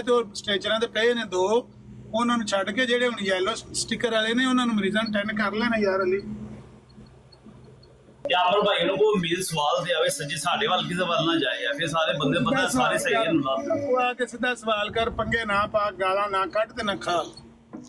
ਤੇ ਉਹ ਸਟੇਚਰਾਂ ਤੇ ਪਏ ਨੇ 2 ਉਹਨਾਂ ਨੂੰ ਛੱਡ ਕੇ ਜਿਹੜੇ ਹੁਣ ਯੈਲੋ ਸਟicker ਵਾਲੇ ਨੇ ਉਹਨਾਂ ਨੂੰ ਮਰੀਜ਼ਾਂ ਨੂੰ 10 ਕਰ ਲੈਣਾ ਯਾਰ ਅਲੀ ਅਮਰ ਭਾਈ ਨੂੰ ਕੋਈ ਉਮੀਦ ਸਵਾਲ ਤੇ ਆਵੇ ਸੱਜੇ ਸਾਡੇ ਵੱਲ ਕਿਸੇ ਵੱਲ ਨਾ ਜਾਏ ਫਿਰ ਸਾਰੇ ਬੰਦੇ ਪਤਾ ਸਾਰੇ ਸਹੀ ਨੇ ਉਹ ਆ ਕੇ ਸਿੱਧਾ ਸਵਾਲ ਕਰ ਪੰਗੇ ਨਾ ਪਾ ਗਾਲਾਂ ਨਾ ਕੱਢ ਤੇ ਨਾ ਖਾ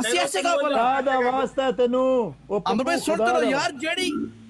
ਅਸੀਂ ਐਸੇ ਕਾ ਭਲਾ ਦਾ ਵਾਸਤਾ ਤੈਨੂੰ ਅਮਰ ਭਾਈ ਸੁਣ ਤੋ ਯਾਰ ਜਿਹੜੀ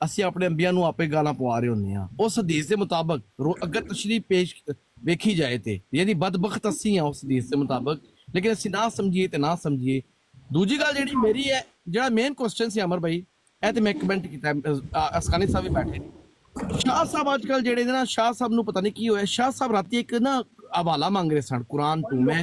ਅਸੀਂ ਆਪਣੇ ਅੰਬੀਆਂ ਨੂੰ ਆਪੇ ਗਾਲਾਂ ਪਵਾ ਰਹੇ ਹੁੰਦੇ ਆ ਉਸ ਹਦੀਸ ਦੇ ਮੁਤਾਬਕ ਅਗਰ ਤਸ਼ਰੀਹ ਪੇਸ਼ ਵੇਖੀ ਜਾਏ ਤੇ ਯਾਨੀ ਬਦਬਖਤ ਅਸੀਂ ਆ ਉਸ ਹਦੀਸ ਦੇ ਮੁਤਾਬਕ ਲੇਕਿਨ ਅਸੀਂ ਨਾ ਸਮਝੀਏ ਤੇ ਨਾ ਸਮਝੀਏ ਦੂਜੀ ਗੱਲ ਜਿਹੜੀ ਮੇਰੀ ਹੈ ਜਿਹੜਾ ਮੇਨ ਕੁਐਸਚਨ ਸੀ ਅਮਰ ਭਾਈ ਇਹ ਤੇ ਮੈਂ ਕਮੈਂਟ ਕੀਤਾ ਅਸਕਾਨੀ ਸਾਹਿਬ ਵੀ ਬੈਠੇ ਨੇ ਸ਼ਾਹ ਸਾਹਿਬ ਅੱਜ ਕੱਲ ਜਿਹੜੇ ਨੇ ਨਾ ਸ਼ਾਹ ਸਾਹਿਬ ਨੂੰ ਪਤਾ ਨਹੀਂ ਕੀ ਹੋਇਆ ਸ਼ਾਹ ਸਾਹਿਬ ਰਾਤੀ ਇੱਕ ਨਾ ਹਵਾਲਾ ਮੰਗ ਰਹੇ ਸਨ ਕੁਰਾਨ ਤੋਂ ਮੈਂ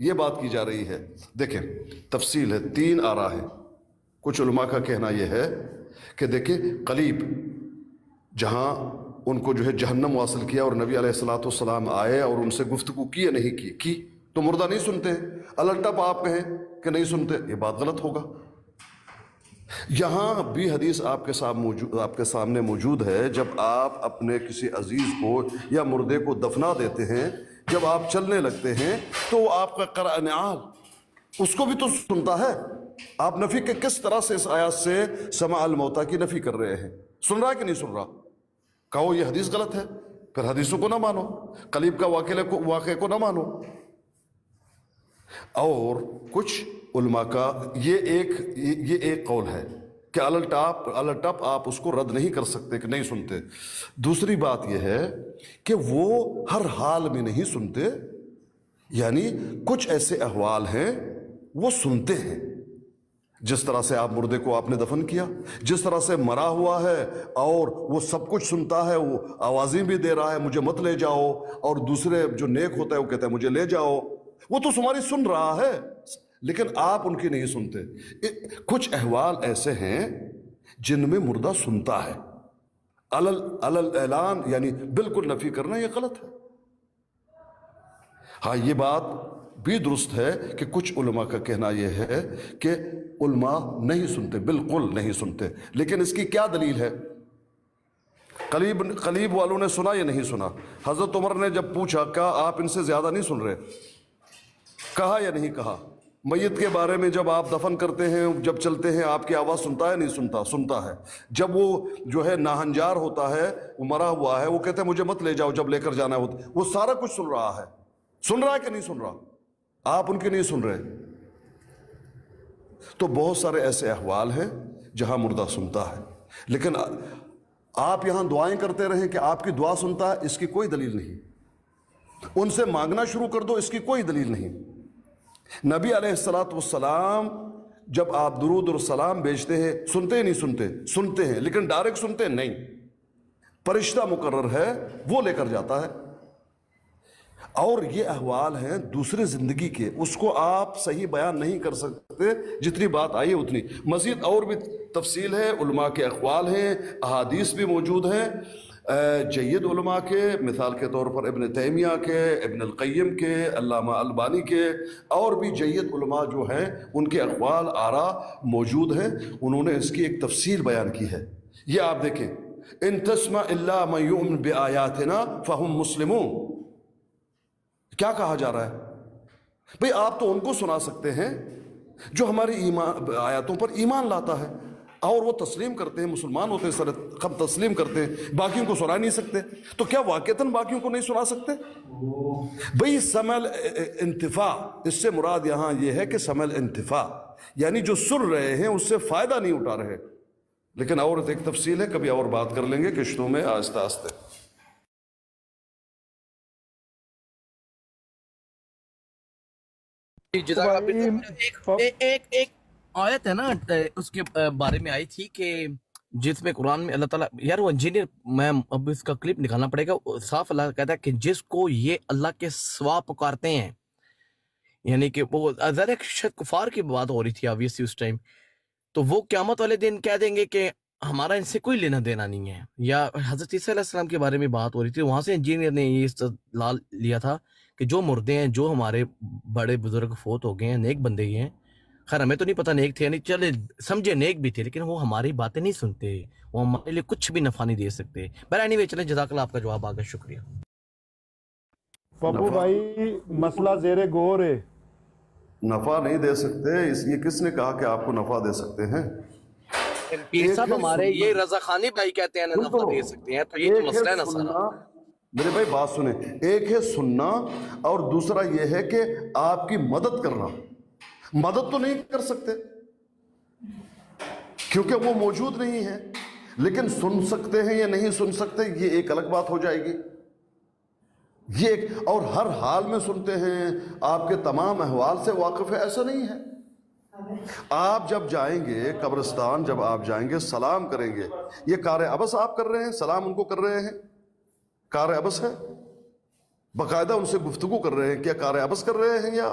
یہ بات کی جا رہی ہے. دیکھیں تفصیل ہے, 3 آرا ہے. کچھ علماء کا کہنا یہ ہے کہ دیکھیں قلیب جہاں ان کو جو ہے جہنم واصل کیا اور نبی علیہ الصلوۃ والسلام آئے اور ان سے گفتگو کی یا نہیں کی تو مردہ نہیں سنتے. الٹپ آپ کہیں کہ نہیں سنتے, یہ بات غلط ہوگا. یہاں بھی حدیث آپ کے سامنے موجود ہے. جب آپ اپنے کسی عزیز کو یا مردے کو دفنا دیتے ہیں, جب آپ چلنے لگتے ہیں تو وہ آپ کا قرآن نعال اس کو بھی تو سنتا ہے. آپ نفی کے کس طرح سے اس آیات سے سماع الموتیٰ کی نفی کر رہے ہیں؟ سن رہا ہے کہ نہیں سن رہا؟ کہو یہ حدیث غلط ہے, پھر حدیثوں کو نہ مانو, قلیب کا واقعے کو نہ مانو. اور کچھ علماء کا یہ ایک قول ہے کہ الٹپ آپ اس کو رد نہیں کر سکتے کہ نہیں سنتے. دوسری بات یہ ہے کہ وہ ہر حال میں نہیں سنتے, یعنی کچھ ایسے احوال ہیں وہ سنتے ہیں. جس طرح سے آپ مردے کو آپ نے دفن کیا, جس طرح سے مرا ہوا ہے اور وہ سب کچھ سنتا ہے, وہ آوازیں بھی دے رہا ہے مجھے مت لے جاؤ, اور دوسرے جو نیک ہوتا ہے وہ کہتا ہے مجھے لے جاؤ, وہ تو تمہاری سن رہا ہے لیکن آپ ان کی نہیں سنتے. کچھ احوال ایسے ہیں جن میں مردہ سنتا ہے. اعلان یعنی بالکل نفی کرنا یہ غلط ہے. ہاں یہ بات بھی درست ہے کہ کچھ علماء کا کہنا یہ ہے کہ علماء نہیں سنتے, بالکل نہیں سنتے. لیکن اس کی کیا دلیل ہے؟ قلیب والوں نے سنا یا نہیں سنا؟ حضرت عمر نے جب پوچھا کہا آپ ان سے زیادہ نہیں سن رہے؟ کہا یا نہیں کہا؟ میت کے بارے میں جب آپ دفن کرتے ہیں, جب چلتے ہیں آپ کی آواز سنتا ہے نہیں سنتا؟ سنتا ہے. جب وہ جو ہے ناہنجار ہوتا ہے, وہ مرا ہوا ہے, وہ کہتے ہیں مجھے مت لے جاؤ جب لے کر جانا ہے, وہ سارا کچھ سن رہا ہے. سن رہا ہے کہ نہیں سن رہا؟ آپ ان کی نہیں سن رہے. تو بہت سارے ایسے احوال ہیں جہاں مردہ سنتا ہے, لیکن آپ یہاں دعائیں کرتے رہیں کہ آپ کی دعا سنتا ہے, اس کی کوئی دلیل نہیں. ان سے مانگنا شروع کر دو, اس کی کوئی دلیل نہیں. نبی علیہ الصلوۃ والسلام جب آپ درود اور سلام بھیجتے ہیں سنتے نہیں سنتے؟ سنتے ہیں, لیکن ڈائریکٹ سنتے ہیں نہیں. فرشتہ مقرر ہے وہ لے کر جاتا ہے. اور یہ احوال ہیں دوسرے زندگی کے, اس کو آپ صحیح بیان نہیں کر سکتے, جتنی بات آئی ہے اتنی. مزید اور بھی تفصیل ہے, علماء کے اقوال ہیں, احادیث بھی موجود ہیں. جید علماء کے, مثال کے طور پر ابن تیمیہ کے, ابن القیم کے, علامہ البانی کے, اور بھی جید علماء جو ہیں ان کے اقوال آراء موجود ہیں. انہوں نے اس کی ایک تفصیل بیان کی ہے. یہ آپ دیکھیں, ان تسمع الا من یؤمن بآیاتنا فہم مسلمون. کیا کہا جا رہا ہے بھئی؟ آپ تو ان کو سنا سکتے ہیں جو ہماری آیاتوں پر ایمان لاتا ہے اور وہ تسلیم کرتے ہیں, مسلمان ہوتے ہیں, خب تسلیم کرتے ہیں, باقیوں کو سنا نہیں سکتے. تو کیا واقعتاً باقیوں کو نہیں سنا سکتے؟ بھئی سمع انتفاع, اس سے مراد یہاں یہ ہے کہ سمع انتفاع یعنی جو سن رہے ہیں اس سے فائدہ نہیں اٹھا رہے. لیکن اور ایک تفصیل ہے, کبھی اور بات کر لیں گے کشتوں میں آہستہ آہستہ. ایک آیت ہے نا اس کے بارے میں آئی تھی کہ جس میں قرآن میں اللہ تعالیٰ, یار وہ انجینئر, میں اب اس کا کلپ نکالنا پڑے گا, صاف اللہ کہتا ہے کہ جس کو یہ اللہ کے سوا پکارتے ہیں, یعنی کہ وہ ذرا شاید کفار کی بات ہو رہی تھی آبویسلی اس ٹائم, تو وہ قیامت والے دن کہہ دیں گے کہ ہمارا ان سے کوئی لینا دینا نہیں ہے. یا حضرت عیسیٰ علیہ السلام کے بارے میں بات ہو رہی تھی, وہاں سے انجینئر نے یہ استدلال لیا تھا کہ جو مردے ہیں, جو ہمارے بڑے بزرگ فوت ہو گئے ہیں, نیک بندے ہی ہیں, خیر ہمیں تو نہیں پتہ نیک تھے, یعنی چلے سمجھے نیک بھی تھے, لیکن وہ ہماری باتیں نہیں سنتے, وہ ہمارے لیے کچھ بھی نفع نہیں دے سکتے. بہر اینی وے, چلیں جزاک اللہ, آپ کا جواب آگا, شکریہ. پپو بھائی مسئلہ زیر غور ہے. نفع نہیں دے سکتے, اس یہ کس نے کہا کہ آپ کو نفع دے سکتے ہیں؟ پیر صاحب ہمارے یہ رضا خانی بھائی کہتے ہیں نفع دے سکتے ہیں, تو یہ تو مسئلہ ہے نا سارا. میرے بھائی بات سنیں, ایک ہے سننا اور دوسرا یہ ہے کہ آپ کی مدد کرنا. مدد تو نہیں کر سکتے کیونکہ وہ موجود نہیں ہے, لیکن سن سکتے ہیں یا نہیں سن سکتے یہ ایک الگ بات ہو جائے گی. یہ ایک, اور ہر حال میں سنتے ہیں, آپ کے تمام احوال سے واقف ہے, ایسا نہیں ہے. آپ جب جائیں گے قبرستان, جب آپ جائیں گے سلام کریں گے, یہ کار عبث آپ کر رہے ہیں, سلام ان کو کر رہے ہیں, کار عبث ہے؟ باقاعدہ ان سے گفتگو کر رہے ہیں, کیا کار عبث کر رہے ہیں یا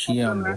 ਸ਼ੀਆਂ ਨੂੰ।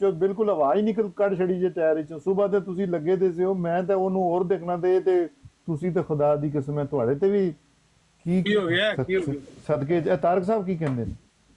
ਜੋ ਬਿਲਕੁਲ ਹਵਾ ਹੀ ਨਿਕਲ ਕੱਢ ਛੜੀ ਜੇ ਟਾਇਰ ਚ। ਸਵੇਰ ਤੇ ਤੁਸੀਂ ਲੱਗੇ ਦੇ ਸੀ, ਮੈਂ ਤਾਂ ਉਹਨੂੰ ਹੋਰ ਦੇਖਣਾ ਤੇ ਤੁਸੀਂ ਤੇ ਖੁਦਾ ਦੀ ਕਸਮ ਹੈ ਤੁਹਾਡੇ ਤੇ ਵੀ ਕੀ ਹੋ ਗਿਆ ਸਦਕੇ ਤਾਰਕ ਸਾਹਿਬ ਕੀ ਕਹਿੰਦੇ ਨੇ?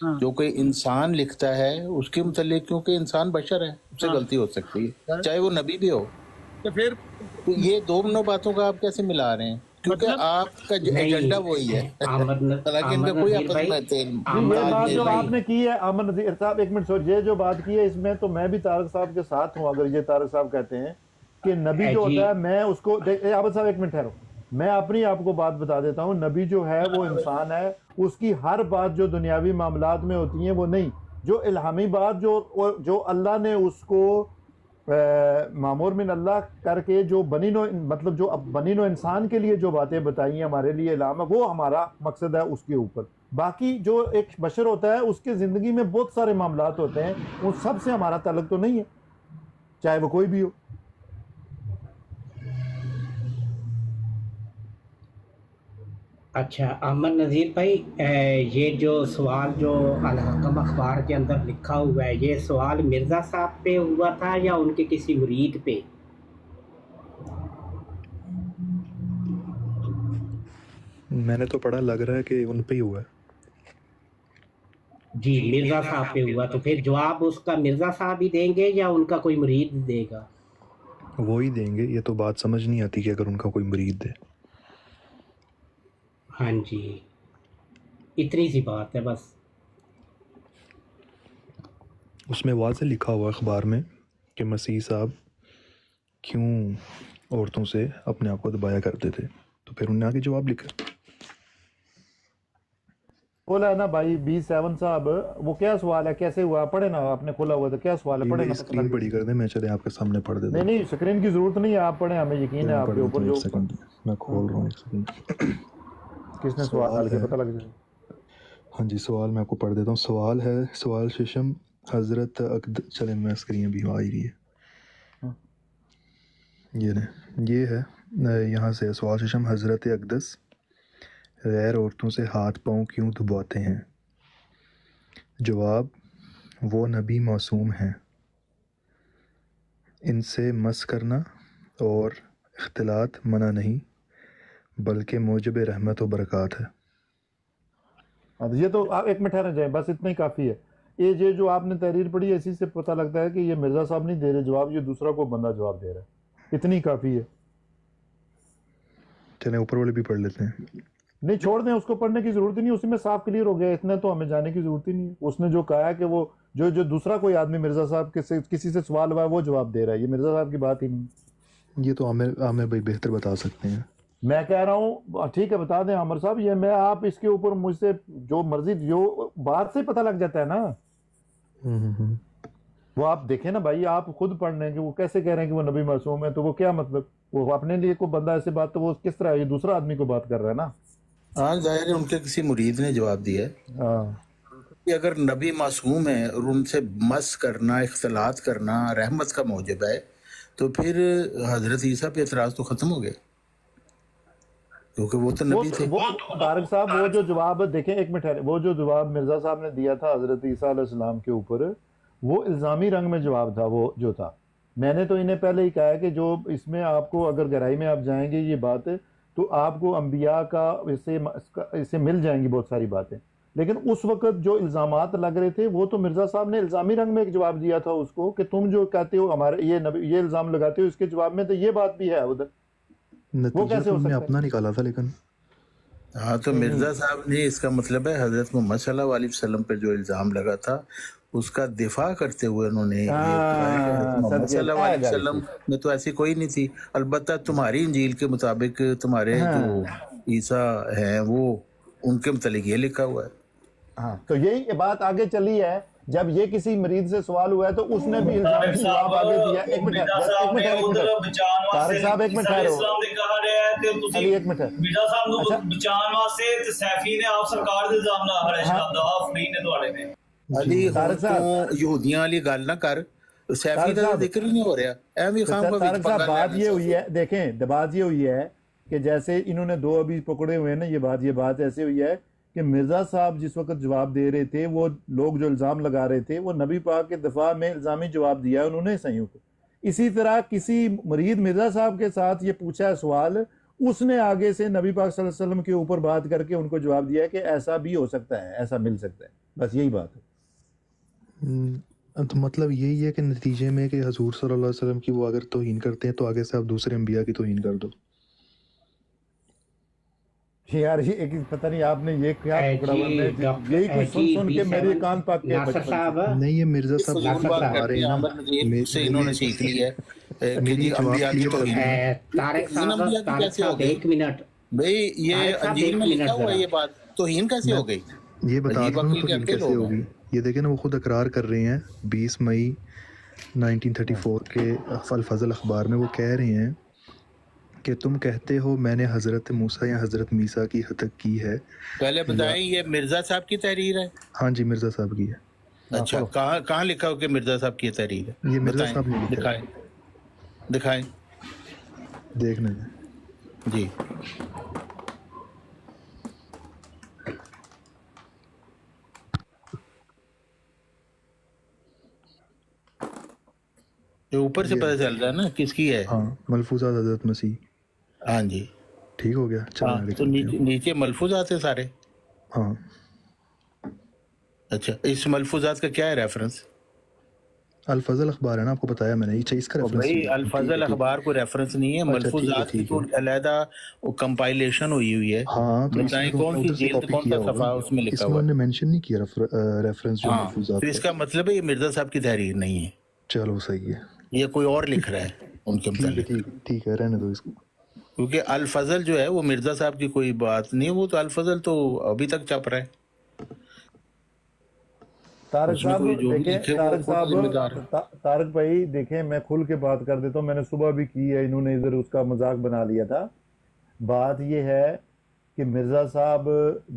جو کوئی انسان لکھتا ہے اس کے متعلق، کیونکہ انسان بشر ہے، اس سے غلطی ہو سکتی ہے چاہے وہ نبی بھی ہو. تو پھر تو یہ دونوں باتوں کا آپ کیسے ملا رہے ہیں؟ کیونکہ آپ کا ایجنڈا وہی ہے، حالانکہ ان کا کوئی آپس میں یہ بات جو آپ نے کی ہے احمد نذیر صاحب، ایک منٹ سوچ، یہ جو بات کی ہے اس میں تو میں بھی طارق صاحب کے ساتھ ہوں. اگر یہ طارق صاحب کہتے ہیں کہ نبی جو ہوتا ہے، میں اس کو عابد صاحب ایک منٹ ٹھہرو، میں اپنی آپ کو بات بتا دیتا ہوں. نبی جو ہے وہ انسان ہے، اس کی ہر بات جو دنیاوی معاملات میں ہوتی ہیں وہ نہیں، جو الہامی بات جو اللہ نے اس کو معمور من اللہ کر کے جو بنی نو، مطلب جو بنی نو انسان کے لیے جو باتیں بتائی ہیں ہمارے لیے الہام ہے، وہ ہمارا مقصد ہے اس کے اوپر. باقی جو ایک بشر ہوتا ہے اس کے زندگی میں بہت سارے معاملات ہوتے ہیں، ان سب سے ہمارا تعلق تو نہیں ہے، چاہے وہ کوئی بھی ہو. اچھا احمد نذیر بھائی، یہ جو سوال جو الحکم اخبار کے اندر لکھا ہوا ہے، یہ سوال مرزا صاحب پہ ہوا تھا یا ان کے کسی مرید پہ؟ میں نے تو پڑھا، لگ رہا ہے کہ ان پہ ہی ہوا ہے. جی مرزا صاحب پہ ہوا، تو پھر جواب اس کا مرزا صاحب ہی دیں گے یا ان کا کوئی مرید دے گا؟ وہی دیں گے. یہ تو بات سمجھ نہیں آتی کہ اگر ان کا کوئی مرید دے. ہاں جی، اتنی سی بات ہے بس. اس میں واضح لکھا ہوا اخبار میں کہ مسیح صاحب کیوں عورتوں سے اپنے آپ کو دبایا کرتے تھے، تو پھر انہوں نے آگے جواب لکھا. کھولا ہے نا بھائی B7 صاحب، وہ کیا سوال ہے، کیسے ہوا؟ پڑھے نا، آپ نے کھولا ہوا تو کیا سوال ہے، پڑھے نا. اسکرین بڑی کر دیں، میں چلے آپ کے سامنے پڑھ دیتا ہوں. نہیں اسکرین کی ضرورت نہیں ہے، آپ پڑھیں، ہمیں یقین ہے آپ کے اوپر. جو میں کھول رہا ہوں، ایک سیکنڈ. کس نے سوال ہے پتہ لگ جائے. ہاں جی، سوال میں آپ کو پڑھ دیتا ہوں. سوال ہے، سوال ششم حضرت چلیں میں اسکرین ابھی آ ہی رہی ہے، یہ ہے یہاں سے. سوال ششم حضرت اقدس غیر عورتوں سے ہاتھ پاؤں کیوں دباتے ہیں؟ جواب، وہ نبی معصوم ہیں، ان سے مس کرنا اور اختلاط منع نہیں بلکہ موجب رحمت و برکات ہے. یہ تو آپ ایک منٹ ٹھہر جائیں، بس اتنا ہی کافی ہے. یہ جو آپ نے تحریر پڑھی ہے، اسی سے پتہ لگتا ہے کہ یہ مرزا صاحب نہیں دے رہے جواب، یہ دوسرا کوئی بندہ جواب دے رہا ہے. اتنی کافی ہے. چلیں اوپر والے بھی پڑھ لیتے ہیں. نہیں چھوڑ دیں، اس کو پڑھنے کی ضرورت ہی نہیں، اسی میں صاف کلیئر ہو گیا. اتنا تو ہمیں جانے کی ضرورت ہی نہیں. اس نے جو کہا ہے کہ وہ جو دوسرا کوئی آدمی مرزا صاحب کسی سے سوال ہوا ہے وہ جواب دے رہا ہے، یہ مرزا صاحب کی بات ہی نہیں. یہ تو عامر بھائی بہتر بتا سکتے ہیں. میں کہہ رہا ہوں ٹھیک ہے بتا دیں عامر صاحب. یہ میں آپ اس کے اوپر مجھ سے جو مرضی، جو بات سے پتہ لگ جاتا ہے نا، وہ آپ دیکھیں نا بھائی، آپ خود پڑھ لیں کہ وہ کیسے کہہ رہے ہیں کہ وہ نبی معصوم ہے. تو وہ کیا مطلب، وہ اپنے لیے کوئی بندہ ایسے بات، تو وہ کس طرح یہ دوسرا آدمی کو بات کر رہا ہے نا. ہاں ظاہر ہے ان کے کسی مرید نے جواب دیا ہے کہ اگر نبی معصوم ہے اور ان سے مس کرنا، اختلاط کرنا رحمت کا موجب ہے، تو پھر حضرت عیسیٰ پہ اعتراض تو ختم ہو گئے، کیونکہ وہ تو نبی تھے. طارق صاحب وہ جو جواب دیکھیں، ایک منٹ ٹھہرے، وہ جو جواب مرزا صاحب نے دیا تھا حضرت عیسیٰ علیہ السلام کے اوپر، وہ الزامی رنگ میں جواب تھا. وہ جو تھا، میں نے تو انہیں پہلے ہی کہا ہے کہ جو اس میں آپ کو اگر گہرائی میں آپ جائیں گے یہ بات، تو آپ کو انبیاء کا اس سے مل جائیں گی بہت ساری باتیں. لیکن اس وقت جو الزامات لگ رہے تھے وہ تو مرزا صاحب نے الزامی رنگ میں ایک جواب دیا تھا اس کو، کہ تم جو کہتے ہو ہمارے یہ الزام لگاتے ہو، اس کے جواب میں تو یہ بات بھی ہے ادھر. وہ کیسے ہو سکتا ہے؟ اپنا نکالا تھا لیکن. ہاں تو مرزا صاحب نے، اس کا مطلب ہے حضرت محمد صلی اللہ علیہ وسلم پر جو الزام لگا تھا اس کا دفاع کرتے ہوئے انہوں نے محمد صلی اللہ علیہ وسلم میں تو ایسی کوئی نہیں تھی. البتہ تمہاری انجیل کے مطابق تمہارے جو عیسیٰ ہیں وہ ان کے متعلق یہ لکھا ہوا ہے. ہاں تو یہی بات آگے چلی ہے. جب یہ کسی مرید سے سوال ہوا ہے تو اس نے بھی الزام کی جواب آگے دیا. ایک منٹ طارق صاحب، ایک منٹ ٹھہرو، علی ایک منٹ. مرزا صاحب نو بچان واسطے تے سیفی نے آپ سرکار دے الزام لا رہا ہے، دعا فری نے تواڈے نے. علی تو یہودیاں والی گل نہ کر، سیفی کا ذکر ہی نہیں ہو رہا. ایویں خام کو طارق صاحب بات یہ ہوئی ہے، دیکھیں بات یہ ہوئی ہے کہ جیسے انہوں نے دو ابھی پکڑے ہوئے ہیں نا، یہ بات ایسے ہوئی ہے کہ مرزا صاحب جس وقت جواب دے رہے تھے، وہ لوگ جو الزام لگا رہے تھے وہ نبی پاک کے دفاع میں الزامی جواب دیا انہوں نے صحیح کو. اسی طرح کسی مرید مرزا صاحب کے ساتھ یہ پوچھا ہے سوال، اس نے آگے سے نبی پاک صلی اللہ علیہ وسلم کے اوپر بات کر کے ان کو جواب دیا ہے کہ ایسا بھی ہو سکتا ہے، ایسا مل سکتا ہے. بس یہی بات ہے۔ تو مطلب یہی ہے کہ نتیجے میں کہ حضور صلی اللہ علیہ وسلم کی وہ اگر توہین کرتے ہیں تو آگے سے آپ دوسرے انبیاء کی توہین کر دو۔ یار یہ ایک پتہ نہیں آپ نے یہ کیا پکڑا ہوا ہے، یہی کچھ سن کے میرے کان پاک کے نہیں، یہ مرزا صاحب آ رہے ہیں سے انہوں نے سیکھ لی ہے میری انبیاء کی توہین۔ طارق صاحب ایک منٹ بھئی یہ انجیل میں لکھا ہوا ہے، یہ بات توہین کیسے ہو گئی؟ یہ بتا دوں توہین کیسے ہوگی۔ یہ دیکھیں نا وہ خود اقرار کر رہے ہیں 20 مئی 1934 کے الفضل اخبار میں، وہ کہہ رہے ہیں کہ تم کہتے ہو میں نے حضرت موسیٰ یا حضرت میسیٰ کی ہتک کی ہے۔ پہلے بتائیں یہ مرزا صاحب کی تحریر ہے؟ ہاں جی مرزا صاحب کی ہے۔ اچھا کہاں لکھا ہو کہ مرزا صاحب کی تحریر ہے؟ یہ مرزا صاحب نے لکھا ہے۔ دکھائیں دیکھنا جی۔ یہ اوپر سے پتہ چل رہا ہے نا کس کی ہے؟ ہاں ملفوظات حضرت مسیح۔ ہاں جی ٹھیک ہو گیا۔ تو نیچے ملفوظات ہیں سارے؟ ہاں۔ اچھا اس ملفوظات کا کیا ہے ریفرنس؟ الفضل اخبار ہے نا، آپ کو بتایا میں نے، اس کا ریفرنس بھائی الفضل اخبار کو ریفرنس نہیں ہے، ملفوظات کی تو علیحدہ کمپائلیشن ہوئی ہے۔ ہاں بتائیں کون سی جلد کون سا صفحہ اس میں لکھا ہوا ہے؟ انہوں نے مینشن نہیں کیا ریفرنس جو ہاں ملفوظات۔ تو اس کا مطلب ہے یہ مرزا صاحب کی تحریر نہیں ہے۔ چلو صحیح ہے، یہ کوئی اور لکھ رہا ہے ان کے متعلق۔ ٹھیک ہے رہنے دو اس کو، کیونکہ الفضل جو ہے وہ مرزا صاحب کی کوئی بات نہیں، وہ تو الفضل تو ابھی تک چپ رہا ہے۔ طارق صاحب دیکھیں، طارق بھائی دیکھیں، میں کھل کے بات کر دیتا ہوں، میں نے صبح بھی کی ہے، انہوں نے ادھر اس کا مذاق بنا لیا تھا۔ بات یہ ہے کہ مرزا صاحب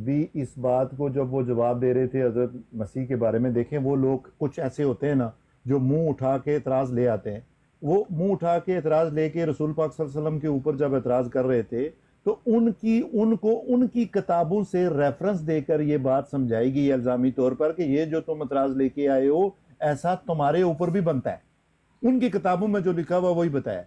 بھی اس بات کو جب وہ جواب دے رہے تھے حضرت مسیح کے بارے میں، دیکھیں وہ لوگ کچھ ایسے ہوتے ہیں نا جو منہ اٹھا کے اعتراض لے آتے ہیں، وہ منہ اٹھا کے اعتراض لے کے رسول پاک صلی اللہ علیہ وسلم کے اوپر جب اعتراض کر رہے تھے تو ان کی کتابوں سے ریفرنس دے کر یہ بات سمجھائی گئی الزامی طور پر کہ یہ جو تم اعتراض لے کے آئے ہو ایسا تمہارے اوپر بھی بنتا ہے۔ ان کی کتابوں میں جو لکھا ہوا وہی بتایا۔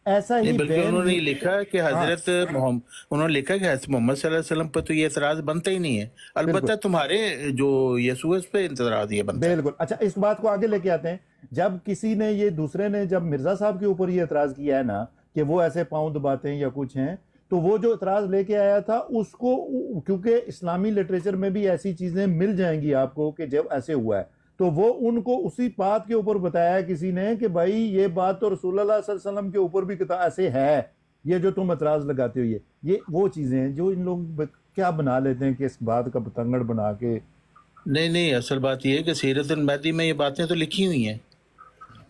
ایسا ہی بلکہ انہوں نے لکھا کہ حضرت انہوں نے لکھا کہ حضرت محمد صلی اللہ علیہ وسلم پہ تو یہ اعتراض بنتا ہی نہیں ہے، البتہ تمہارے جو یسوع اس پہ اعتراض یہ بنتا ہے۔ بالکل۔ اچھا اس بات کو آگے لے کے آتے ہیں، جب کسی نے یہ دوسرے نے جب مرزا صاحب کے اوپر یہ اعتراض کیا ہے نا کہ وہ ایسے پاؤں دباتے ہیں یا کچھ ہیں، تو وہ جو اعتراض لے کے آیا تھا اس کو، کیونکہ اسلامی لٹریچر میں بھی ایسی چیزیں مل جائیں گی آپ کو کہ جب ایسے ہوا ہے، تو وہ ان کو اسی بات کے اوپر بتایا کسی نے کہ بھائی یہ بات تو رسول اللہ صلی اللہ علیہ وسلم کے اوپر بھی ایسے ہے، یہ جو تم اعتراض لگاتے ہو یہ وہ چیزیں ہیں جو ان لوگ کیا بنا لیتے ہیں کہ اس بات کا پتنگڑ بنا کے۔ نہیں اصل بات یہ ہے کہ سیرت المہدی میں یہ باتیں تو لکھی ہوئی ہیں،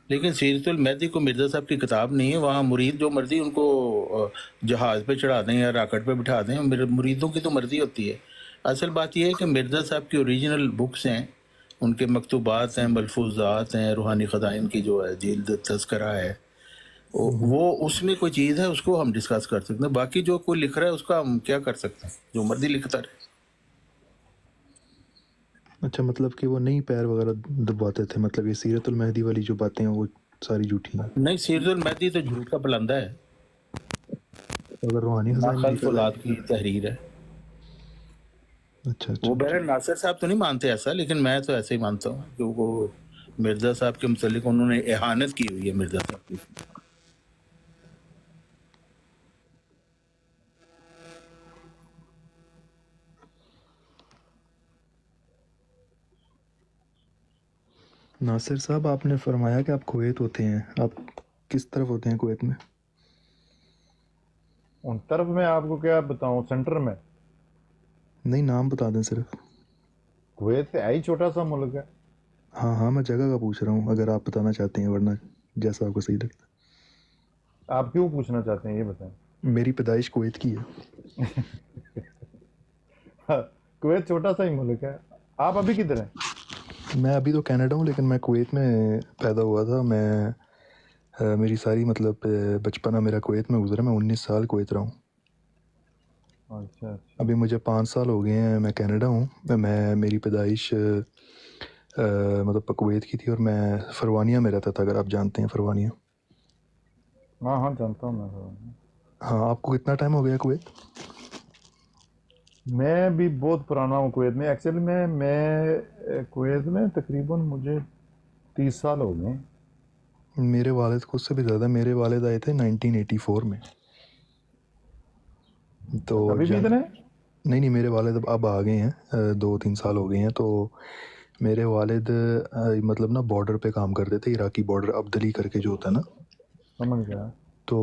لیکن سیرت المہدی کو مرزا صاحب کی کتاب نہیں ہے، وہاں مرید جو مرضی ان کو جہاز پہ چڑھا دیں یا راکٹ پہ بٹھا دیں، مریدوں کی تو مرضی ہوتی ہے۔ اصل بات یہ ہے کہ مرزا صاحب کی اوریجنل بکس ہیں، ان کے مکتوبات ہیں، ملفوظات ہیں، روحانی خزائن کی جو ہے جلد تذکرہ ہے، وہ اس میں کوئی چیز ہے اس کو ہم ڈسکس کر سکتے ہیں، باقی جو کوئی لکھ رہا ہے اس کا ہم کیا کر سکتے ہیں، جو مرضی لکھتا رہے۔ اچھا مطلب کہ وہ نہیں پیر وغیرہ دباتے تھے، مطلب یہ سیرت المہدی والی جو باتیں ہیں وہ ساری جھوٹی ہیں؟ نہیں سیرت المہدی تو جھوٹ کا پلندہ ہے، اگر روحانی خزائن کی تحریر ہے۔ اچھا وہ بہرحال ناصر صاحب تو نہیں مانتے ایسا، لیکن میں تو ایسے ہی مانتا ہوں کہ وہ مرزا صاحب کے متعلق انہوں نے اہانت کی ہوئی ہے مرزا صاحب کی۔ ناصر صاحب آپ نے فرمایا کہ آپ کویت ہوتے ہیں، آپ کس طرف ہوتے ہیں کویت میں؟ ان طرف میں آپ کو کیا بتاؤں، سینٹر میں؟ نہیں نام بتا دیں صرف۔ کویت ہے ہی چھوٹا سا ملک ہے۔ ہاں میں جگہ کا پوچھ رہا ہوں، اگر آپ بتانا چاہتے ہیں، ورنہ جیسا آپ کو صحیح لگتا۔ آپ کیوں پوچھنا چاہتے ہیں یہ بتائیں؟ میری پیدائش کویت کی ہے۔ کویت چھوٹا سا ہی ملک ہے۔ آپ ابھی کدھر ہیں؟ میں ابھی تو کینیڈا ہوں، لیکن میں کویت میں پیدا ہوا تھا۔ میری ساری مطلب بچپنا میرا کویت میں گزرا، میں 19 سال کویت رہا ہوں۔ اچھا ابھی مجھے 5 سال ہو گئے ہیں میں کینیڈا ہوں۔ میری پیدائش مطلب کویت کی تھی، اور میں فروانیہ میں رہتا تھا، اگر آپ جانتے ہیں فروانیہ۔ ہاں جانتا ہوں میں۔ ہاں آپ کو کتنا ٹائم ہو گیا کویت؟ میں بھی بہت پرانا ہوں کویت میں. ایکچولی میں کویت میں تقریباً مجھے 30 سال ہو گئے. میرے والد کو اس سے بھی زیادہ. میرے والد آئے تھے 1984 میں. تو ابھی بھی اتنے؟ نہیں میرے والد اب آ گئے ہیں, 2-3 سال ہو گئے ہیں. تو میرے والد مطلب نا بارڈر پہ کام کرتے تھے, عراقی بارڈر عبدلی کر کے جو ہوتا ہے نا. سمجھ گیا. تو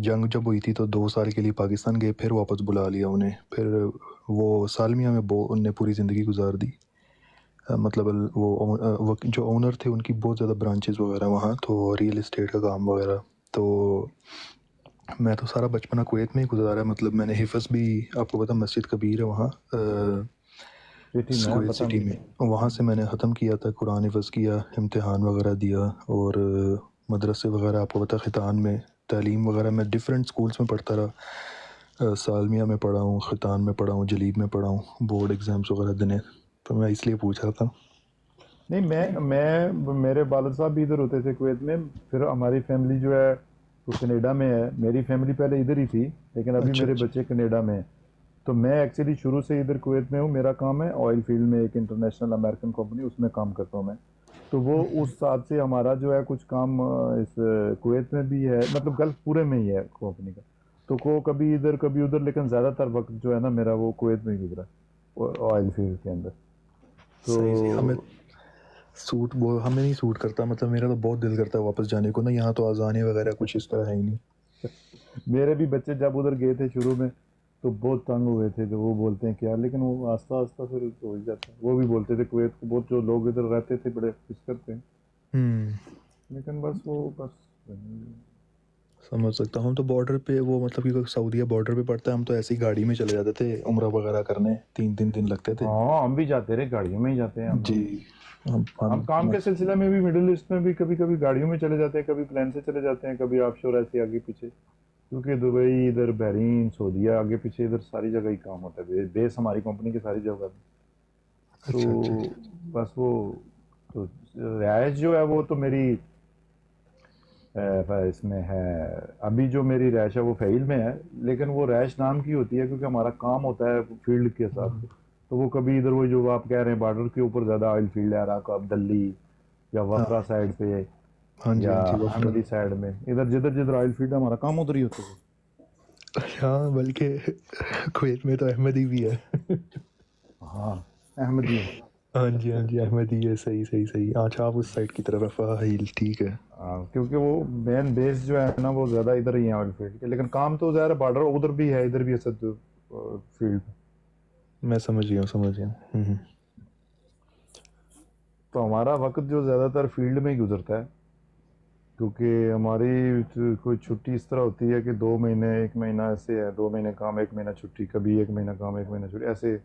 جنگ جب ہوئی تھی تو 2 سال کے لیے پاکستان گئے, پھر واپس بلا لیا انہیں. پھر وہ سالمیہ میں ان نے پوری زندگی گزار دی. مطلب وہ جو اونر تھے ان کی بہت زیادہ برانچز وغیرہ وہاں, تو ریئل اسٹیٹ کا کام وغیرہ. تو میں تو سارا بچپنا کویت میں ہی گزارا. مطلب میں نے حفظ بھی, آپ کو پتا مسجد کبیر ہے وہاں کویت سٹی میں, وہاں سے میں نے ختم کیا تھا, قرآن حفظ کیا, امتحان وغیرہ دیا. اور مدرسے وغیرہ آپ کو پتا ختان میں تعلیم وغیرہ میں ڈفرینٹ سکولز میں پڑھتا رہا. سالمیہ میں پڑھا ہوں, ختان میں پڑھا ہوں, جلیب میں پڑھا ہوں, بورڈ ایگزامس وغیرہ دینے. تو میں اس لیے پوچھ رہا تھا. نہیں میں میرے والد صاحب بھی ادھر ہوتے تھے کویت میں. پھر ہماری فیملی جو ہے وہ کینیڈا میں ہے. میری فیملی پہلے ادھر ہی تھی لیکن ابھی میرے بچے کینیڈا میں ہیں. تو میں ایکچولی شروع سے ادھر کویت میں ہوں. میرا کام ہے آئل فیلڈ میں, ایک انٹرنیشنل امریکن کمپنی, اس میں کام کرتا ہوں میں. تو وہ اس ساتھ سے ہمارا جو ہے کچھ کام اس کویت میں بھی ہے, مطلب گلف پورے میں ہی ہے کمپنی کا. تو کو کبھی ادھر کبھی ادھر, لیکن زیادہ تر وقت جو ہے نا میرا وہ کویت میں ہی گزرا آئل فیلڈ کے اندر. تو ہمیں ہمیں نہیں سوٹ کرتا. مطلب میرا تو بہت دل کرتا ہے واپس جانے کو نا. یہاں تو آزانے وغیرہ کچھ اس طرح ہے ہی نہیں. میرے بھی بچے جب ادھر گئے تھے شروع میں تو بہت تنگ ہوئے تھے. تو وہ بولتے ہیں کیا, لیکن وہ آہستہ آہستہ پھر ہو ہی جاتا ہے. وہ بھی بولتے تھے کویت کو بہت جو لوگ ادھر رہتے تھے بڑے خوش کرتے ہیں, لیکن بس سمجھ سکتا ہوں. تو بارڈر پہ وہ مطلب کہ سعودیہ بارڈر پہ پڑتا ہے, ہم تو ایسی گاڑی میں چلے جاتے تھے عمرہ وغیرہ کرنے. 3 دن لگتے تھے. ہاں ہم بھی جاتے رہے, گاڑیوں میں ہی جاتے ہیں جی. ہم کام کے سلسلے میں بھی مڈل ایسٹ میں بھی کبھی گاڑیوں میں چلے جاتے ہیں, کبھی پلین سے چلے جاتے ہیں, کبھی آف شور ایسے آگے پیچھے. کیونکہ دبئی, ادھر بحرین, سعودیہ, آگے پیچھے ادھر ساری جگہ ہی کام ہوتا ہے. بیس ہماری کمپنی کی ساری جگہ پہ. تو بس وہ تو رہائش جو ہے وہ تو میری اس میں ہے. ابھی جو میری رہائش ہے وہ فعیل میں ہے, لیکن وہ رہائش نام کی ہوتی ہے کیونکہ ہمارا کام ہوتا ہے فیلڈ کے حساب سے. تو وہ کبھی ادھر وہ جو آپ کہہ رہے ہیں بارڈر کے اوپر زیادہ آئل فیلڈ ہے, عراق عبدلی یا وفرا سائڈ پہ یا احمدی سائڈ میں, ادھر جدھر آئل فیلڈ ہے ہمارا کام ادھر ہی ہوتا ہے. ہاں بلکہ کویت میں تو احمدی بھی ہے. ہاں احمدی ہے. ہاں جی احمدی ہے. صحیح. اچھا آپ اس سائڈ کی طرف فاہیل. ٹھیک ہے. کیونکہ وہ مین بیس جو ہے نا وہ زیادہ ادھر ہی ہے آئل فیلڈ کے, لیکن کام تو ظاہر ہے بارڈر ادھر بھی ہے, ادھر بھی اسد فیلڈ. میں سمجھ گیا. تو ہمارا وقت جو زیادہ تر فیلڈ میں ہی گزرتا ہے, کیونکہ ہماری کوئی چھٹی اس طرح ہوتی ہے کہ 2 مہینے 1 مہینہ ایسے ہے, 2 مہینے کام 1 مہینہ چھٹی, کبھی 1 مہینہ کام 1 مہینہ چھٹی, ایسے